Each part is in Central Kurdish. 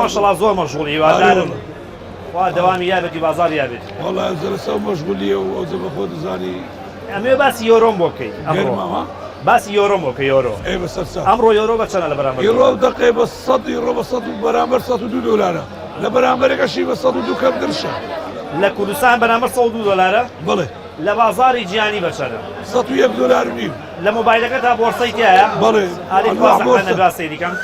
ماشەڵڵا زۆر مەشغوڵی هیوادارم وا دەوامی یابێتی بازار یابێت. وەڵا زەرسە مەشغولیە و ئەو زە بەخۆ دەزانی ئەمێ باسی یۆرۆم بۆ بکەیت گەرمەوە باسی یۆرۆم بۆ کە یۆرۆ ئەی بەسەرسا ئەمڕۆ یۆرۆ بە چەندە لە بەرامبەر ئیڕۆ دقی بە 100 ئیڕۆ بە 100 بەرامبەر 102 دلارە لە بەرامبەرێکەشی بە 102 کەم درشە لە کوردستان بەرامبەر 102 دلارە بڵێ لە بازاری جیهانی بە چەندە 101 دلار و نیم لە مۆبایلەکە تا بۆرسەی تایە بڵێ نەبا سەیریکەم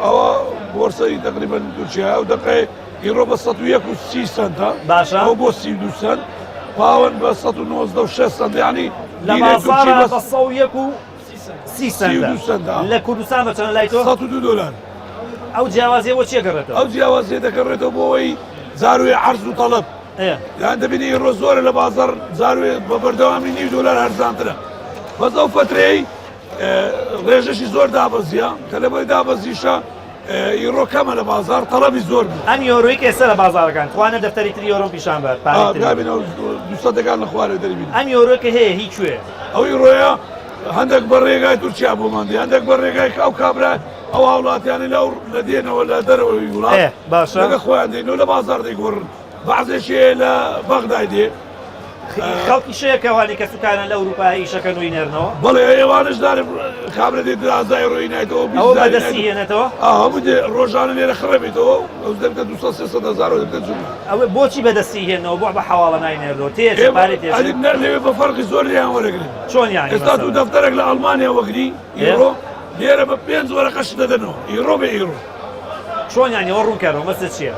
ئەوە بۆرسەی تقریبا دوچیا و دقی ئیڕۆ بە 130 سنتە باشە ئەو بۆ 32 سنت پاوەن بە 196 سنت یعنی لە بازارە بە 130 سنتە لە کوردستان بە چەندە لای تۆ 102 دلار ئەو جیاوازیە بۆ چیە گەڕێتەوە ئەو جیاوازیە دەکەڕێتەوە بۆەوەی زاروی عرض و طلب یان دەبینی ئیڕۆ زۆرە لە بازار زاروێ بە بەردەوامی 9 دلار هەرزانترە بەس ئەو فترەی ڕێژەشی زۆر دابەزیە کە لەبەر دابەزیشە ئیڕۆ کەمە لە بازار تەڵەبی زۆر بوو ئەم یۆرۆی کە ئێستا لە بازارەکان توانە دەفتەری تری یۆرۆم پیشان بەر دابینەوە 200 دەکان لە خوارێ دەربین ئەم یۆرۆ کە هەیە هیچ کوێ ئەو ئیڕۆیە هەندێک بە ڕێگای تورکیا بۆماندی هەندێک بە ڕێگای ئەو کابرا ئەو وڵاتیانی لە دێنەوە لە دەرەوەی وڵات باشە لەگە خۆیان دێنەوە لە بازار دەیگۆڕن بەعزێکی لە بەغدای دێ خەڵکی شەیەکەوانی کە سوکانە لە ئەوروپایی شەکەن و ئینێرنەوە بەڵێ ئێوانش دارم کابرا دێت درازای ڕۆی نایتەوە ئەوە بەدەستی هێنێتەوە هەموو دێ ڕۆژانە لێرە خڕەبێتەوە ئەو دەبێتە 200-300 دەبێتە جوون ئەوە بۆچی بەدەستی هێنەوە بۆ بە حواڵە ناینێردەوە تێ پارێ تێ لێوێ بە فەرقی زۆر لیان وەرەگرن چۆن یانی ئێستا تو دەفتەرێک لە ئەڵمانیا وەگری ئیڕۆ لێرە بە 5 وەرەقەش دەدەنەوە ئیڕۆ بە ئیڕۆ چۆن یانیەوە ڕوونکەرەوە مەسە چییە؟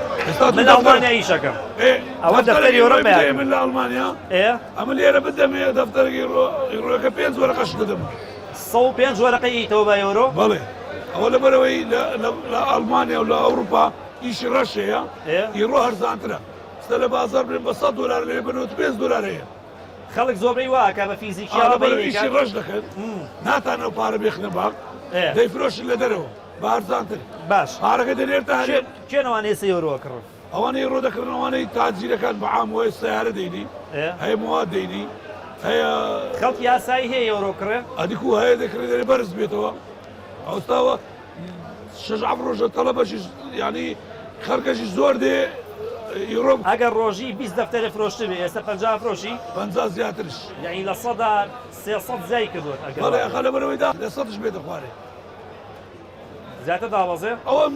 من ئەڵمانیا ئیشەکەم ئەوە دەفتەری ئەوروپا من لە ئەڵمانیا ئەمە لێرە بدەمێ دەفتەرێکی ئیڕۆەکە 5 وەرەقەش دەدەم 105 وەرەقەی ئیتەوە بە یۆرۆ؟ بەڵێ ئەوە لەبەرەوەی لە ئەڵمانیا و لە ئەوروپا ئیشی ڕەشەیە ئیڕۆ هەرزانترە ستا لە بازار بێن بە 100 دلار لێ بنەوە 5 دلار هەیە خەڵک زۆربەی واکە بە فیزیکیەوە ئیشی ڕەش دەکەن ناتانەوە پارە بێخنە باق دەیفرۆشن لە دەرەوە بە هەرزانتر باش پارەکە دەنێرتە کێنەوانێ ئێستا یۆرۆ کڕن ئەوانەی ڕۆ دەکردن ئەوانەی تاجیرەکان بە عام وەیە سیارە دەینی هەیە مواد دەینی هەیە خەڵکی یاسایی هەیە یۆرۆ کڕێ ئەدیکو هەیە دەکرێت دەرێ بەرز بێتەوە ئەوستاوە شەش ڕۆژە تەڵەبەشی ینی خەرکەشی زۆر دێ ئیڕۆ ئەگەر ڕۆژی 20 دەفتەرە فرۆشت بێ ئێستا 50 فرۆشی 50 زیاترش یعنی لە 300 زای کردوت بەڵێ ئەخە لەبەرەوەی دا لە 100ش بێتە خوارێ زیاتر داوازێ ئەوم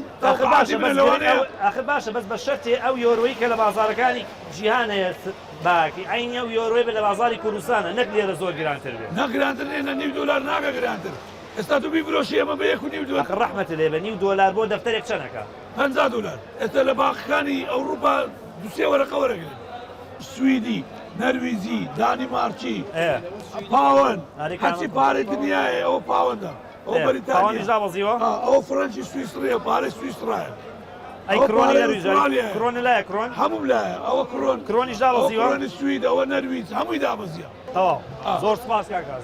ئاخر باشە بەس بە شەرتێ ئەو یۆرۆیی کە لە بازارەکانی جیهان هەیە باکی عینی ئەو یۆرۆی بە لە بازاری کوردستانە نەک لێرە زۆر گرانتر بێت نەگرانتر نێنە 9 دلار ناگە گرانتر ئێستا تو بیفرۆشی ئەمە بە 1.5 دلار ڕەحمەت لێ بە 9 دلار بۆ دەفتەرێک چەندەکە 50 دلار ئێستا لە باخەکانی ئەوروپا دوسێ وەرەقە وەرەگرن سویدی نەرویزی دانیمارکی پاوەن هەرچی پارەی دنیاە ئەوە پاوەندە ئەو بەریتانیاوەزیوە ئەو فڕەنکی سویسڕیە پارەی سویسڕایە ئەی کڕۆنی کڕۆنی لایە کڕۆن هەموو لایە ئەوە کڕۆن کڕۆنیش دابەزیوە سوید ئەوە نەرویز هەمووی دابەزیە زۆر سپاس کاکاس